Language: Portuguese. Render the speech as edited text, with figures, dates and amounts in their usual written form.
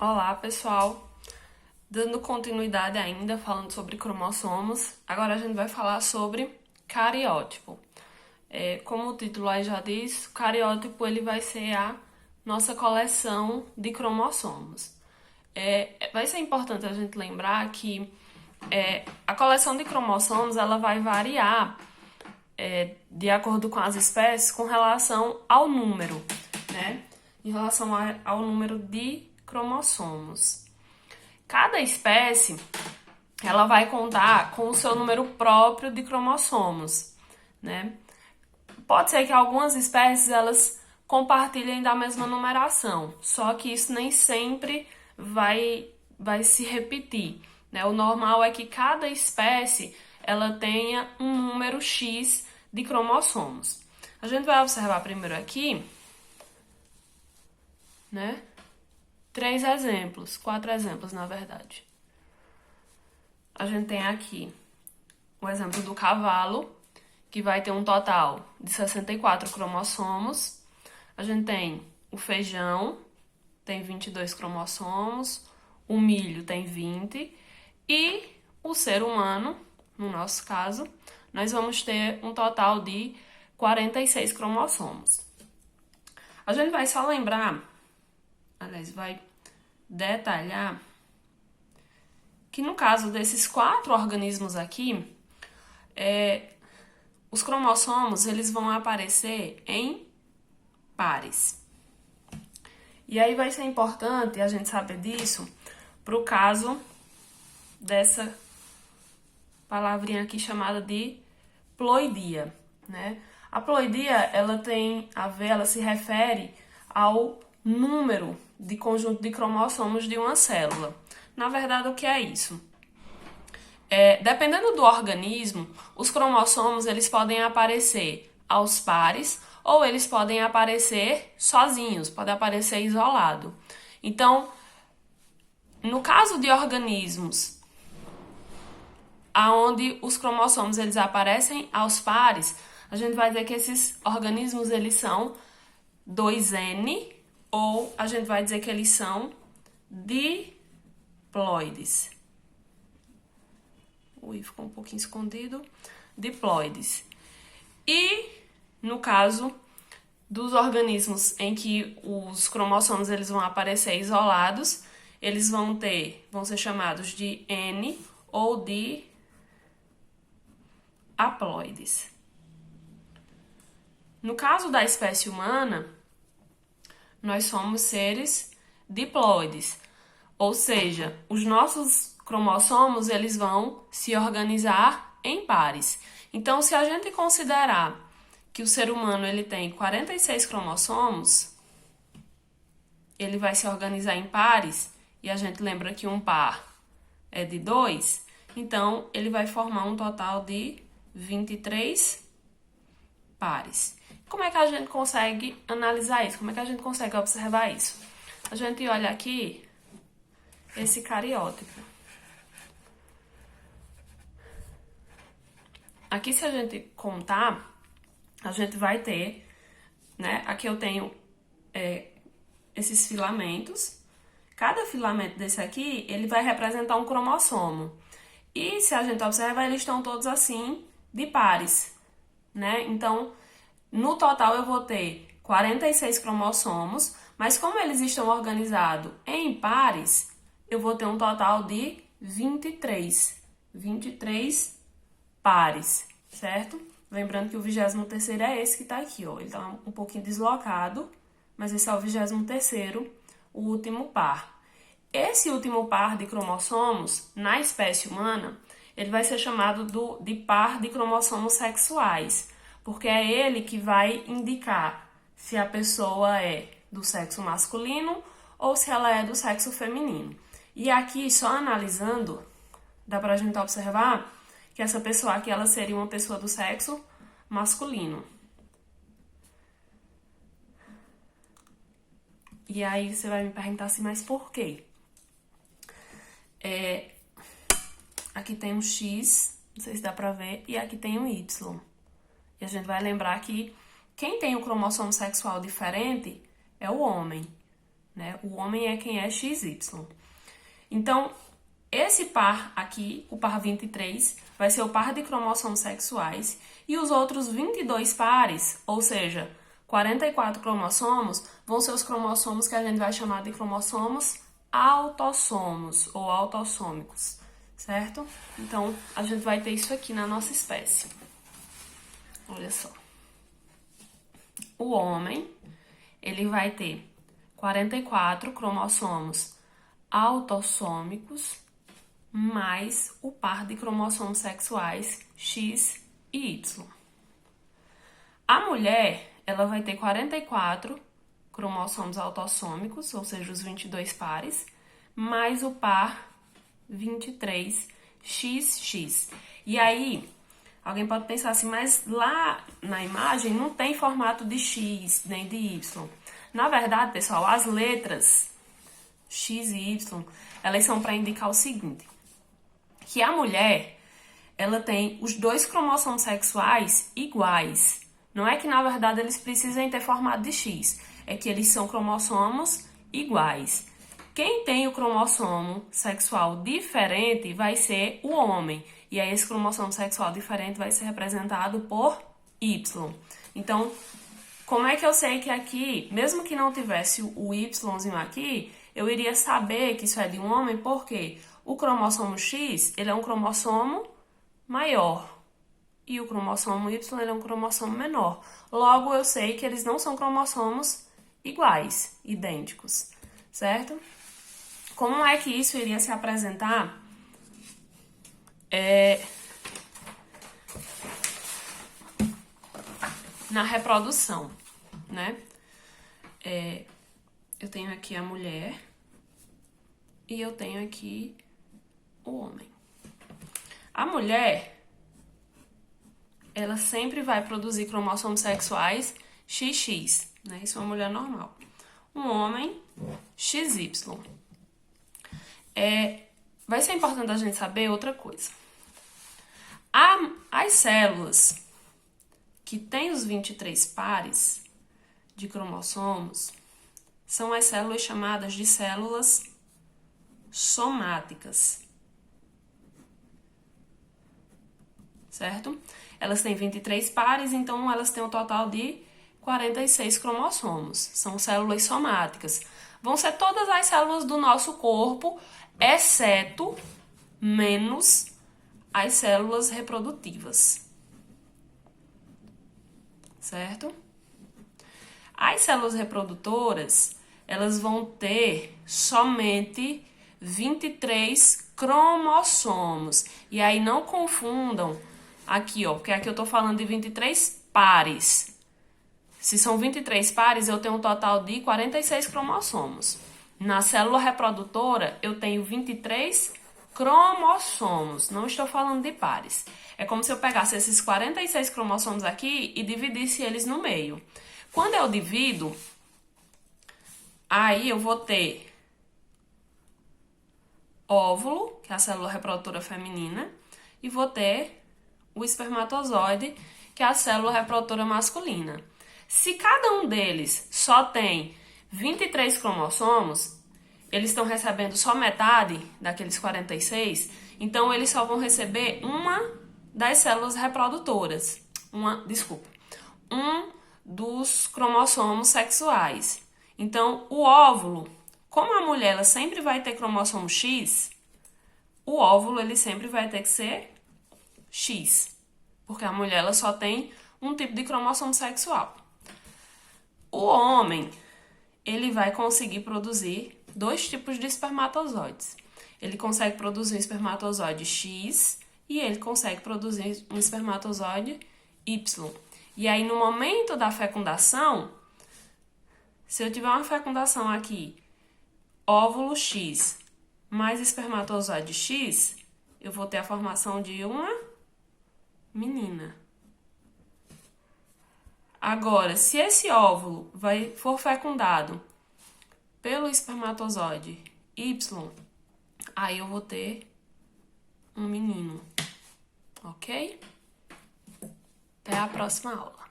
Olá, pessoal! Dando continuidade ainda, falando sobre cromossomos, agora a gente vai falar sobre cariótipo. Como o título aí já diz, o cariótipo ele vai ser a nossa coleção de cromossomos. Vai ser importante a gente lembrar que a coleção de cromossomos ela vai variar de acordo com as espécies com relação ao número, né? Em relação ao número de cromossomos. Cada espécie ela vai contar com o seu número próprio de cromossomos, né? Pode ser que algumas espécies elas compartilhem da mesma numeração, só que isso nem sempre vai se repetir, né? O normal é que cada espécie ela tenha um número X de cromossomos. A gente vai observar primeiro aqui, né? 4 exemplos, na verdade. A gente tem aqui o exemplo do cavalo, que vai ter um total de 64 cromossomos. A gente tem o feijão, tem 22 cromossomos, o milho tem 20, e o ser humano, no nosso caso, nós vamos ter um total de 46 cromossomos. A gente vai só lembrar, aliás, vai detalhar que no caso desses 4 organismos aqui, os cromossomos eles vão aparecer em pares. E aí vai ser importante a gente saber disso para o caso dessa palavrinha aqui chamada de ploidia, né? A ploidia, ela tem a ver, ela se refere ao número de conjunto de cromossomos de uma célula. Na verdade, o que é isso? Dependendo do organismo, os cromossomos eles podem aparecer aos pares ou eles podem aparecer sozinhos, podem aparecer isolado. Então, no caso de organismos aonde os cromossomos eles aparecem aos pares, a gente vai dizer que esses organismos eles são 2N ou a gente vai dizer que eles são diploides. Ui, ficou um pouquinho escondido. Diploides. E no caso dos organismos em que os cromossomos eles vão aparecer isolados, eles vão ser chamados de N ou de haploides. No caso da espécie humana, nós somos seres diploides, ou seja, os nossos cromossomos eles vão se organizar em pares. Então, se a gente considerar que o ser humano ele tem 46 cromossomos, ele vai se organizar em pares, e a gente lembra que um par é de 2, então ele vai formar um total de 23 pares. Como é que a gente consegue analisar isso? Como é que a gente consegue observar isso? A gente olha aqui esse cariótipo. Aqui, se a gente contar, a gente vai ter, né? Aqui eu tenho esses filamentos. Cada filamento desse aqui, ele vai representar um cromossomo. E se a gente observar, eles estão todos assim, de pares, né? Então, no total eu vou ter 46 cromossomos, mas como eles estão organizados em pares, eu vou ter um total de 23 pares, certo? Lembrando que o 23º é esse que tá aqui, ó. Ele tá um pouquinho deslocado, mas esse é o 23º, o último par. Esse último par de cromossomos, na espécie humana, ele vai ser chamado de par de cromossomos sexuais, porque é ele que vai indicar se a pessoa é do sexo masculino ou se ela é do sexo feminino. E aqui, só analisando, dá pra gente observar que essa pessoa aqui, ela seria uma pessoa do sexo masculino. E aí você vai me perguntar assim, mas por quê? Aqui tem um X, não sei se dá pra ver, e aqui tem um Y. E a gente vai lembrar que quem tem um cromossomo sexual diferente é o homem, né? O homem é quem é XY. Então, esse par aqui, o par 23, vai ser o par de cromossomos sexuais e os outros 22 pares, ou seja, 44 cromossomos, vão ser os cromossomos que a gente vai chamar de cromossomos autossomos ou autossômicos, certo? Então, a gente vai ter isso aqui na nossa espécie. Olha só. O homem, ele vai ter 44 cromossomos autossômicos mais o par de cromossomos sexuais X e Y. A mulher, ela vai ter 44 cromossomos autossômicos, ou seja, os 22 pares, mais o par 23 XX. E aí, alguém pode pensar assim, mas lá na imagem não tem formato de X nem de Y. Na verdade, pessoal, as letras X e Y, elas são para indicar o seguinte, que a mulher, ela tem os dois cromossomos sexuais iguais. Não é que, na verdade, eles precisem ter formato de X, é que eles são cromossomos iguais. Quem tem o cromossomo sexual diferente vai ser o homem. E aí esse cromossomo sexual diferente vai ser representado por Y. Então, como é que eu sei que aqui, mesmo que não tivesse o Yzinho aqui, eu iria saber que isso é de um homem, porque o cromossomo X, ele é um cromossomo maior. E o cromossomo Y, ele é um cromossomo menor. Logo, eu sei que eles não são cromossomos iguais, idênticos, certo? Como é que isso iria se apresentar? Na reprodução, né? Eu tenho aqui a mulher e eu tenho aqui o homem. A mulher, ela sempre vai produzir cromossomos sexuais XX, né? Isso é uma mulher normal. Um homem, XY. Vai ser importante a gente saber outra coisa. As células que têm os 23 pares de cromossomos são as células chamadas de células somáticas. Certo? Elas têm 23 pares, então elas têm um total de 46 cromossomos. São células somáticas. Vão ser todas as células do nosso corpo, exceto menos as células reprodutivas. Certo? As células reprodutoras, elas vão ter somente 23 cromossomos. E aí não confundam aqui, ó, porque aqui eu tô falando de 23 pares. Se são 23 pares, eu tenho um total de 46 cromossomos. Na célula reprodutora, eu tenho 23 cromossomos. Não estou falando de pares. É como se eu pegasse esses 46 cromossomos aqui e dividisse eles no meio. Quando eu divido, aí eu vou ter óvulo, que é a célula reprodutora feminina, e vou ter o espermatozoide, que é a célula reprodutora masculina. Se cada um deles só tem 23 cromossomos, eles estão recebendo só metade daqueles 46, então eles só vão receber uma das células reprodutoras. Um dos cromossomos sexuais. Então, o óvulo, como a mulher ela sempre vai ter cromossomo X, o óvulo ele sempre vai ter que ser X, porque a mulher ela só tem um tipo de cromossomo sexual. O homem, ele vai conseguir produzir dois tipos de espermatozoides. Ele consegue produzir um espermatozoide X e ele consegue produzir um espermatozoide Y. E aí, no momento da fecundação, se eu tiver uma fecundação aqui, óvulo X mais espermatozoide X, eu vou ter a formação de uma menina. Agora, se esse óvulo for fecundado pelo espermatozoide Y, aí eu vou ter um menino, ok? Até a próxima aula.